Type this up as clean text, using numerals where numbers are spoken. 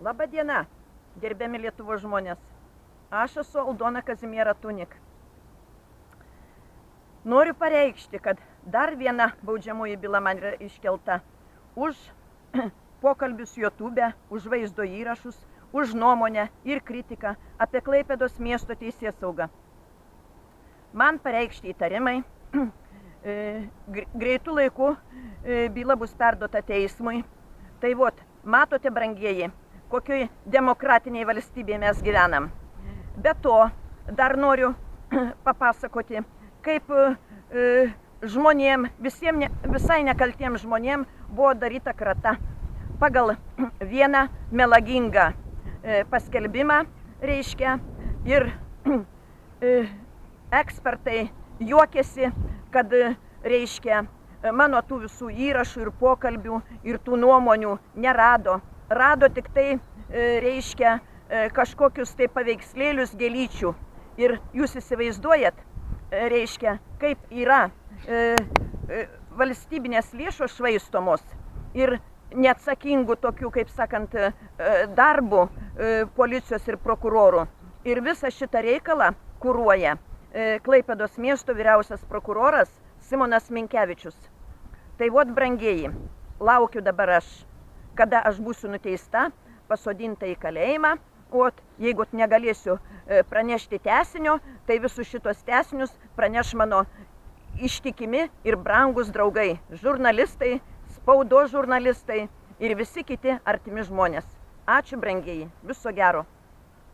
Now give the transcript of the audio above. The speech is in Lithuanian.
Labą dieną, gerbiami Lietuvos žmonės. Aš esu Aldona Kazimiera Tunik. Noriu pareikšti, kad dar viena baudžiamoji byla man yra iškelta už pokalbius YouTube, už vaizdo įrašus, už nuomonę ir kritiką apie Klaipėdos miesto teisėsaugą. Man pareikšti įtarimai, greitų laikų byla bus perduota teismui. Tai vot, matote, brangieji, kokioj demokratiniai valstybėje mes gyvenam. Be to, dar noriu papasakoti, kaip žmonėm, visai nekaltiem žmonėm buvo daryta krata pagal vieną melagingą paskelbimą, reiškia, ir ekspertai juokėsi, kad, reiškia, mano tų visų įrašų ir pokalbių ir tų nuomonių nerado. Rado tik tai, reiškia, kažkokius tai paveikslėlius gėlyčių. Ir jūs įsivaizduojat, reiškia, kaip yra valstybinės lėšos švaistomos ir neatsakingų tokių, kaip sakant, darbų policijos ir prokurorų. Ir visą šitą reikalą kuruoja Klaipėdos miesto vyriausias prokuroras Simonas Minkevičius. Tai vot, brangieji, laukiu dabar aš, kada aš būsiu nuteista, pasodinta į kalėjimą. O jeigu negalėsiu pranešti tęsinio, tai visus šitos tęsinius praneš mano ištikimi ir brangus draugai, žurnalistai, spaudos žurnalistai ir visi kiti artimi žmonės. Ačiū, brangieji, viso gero.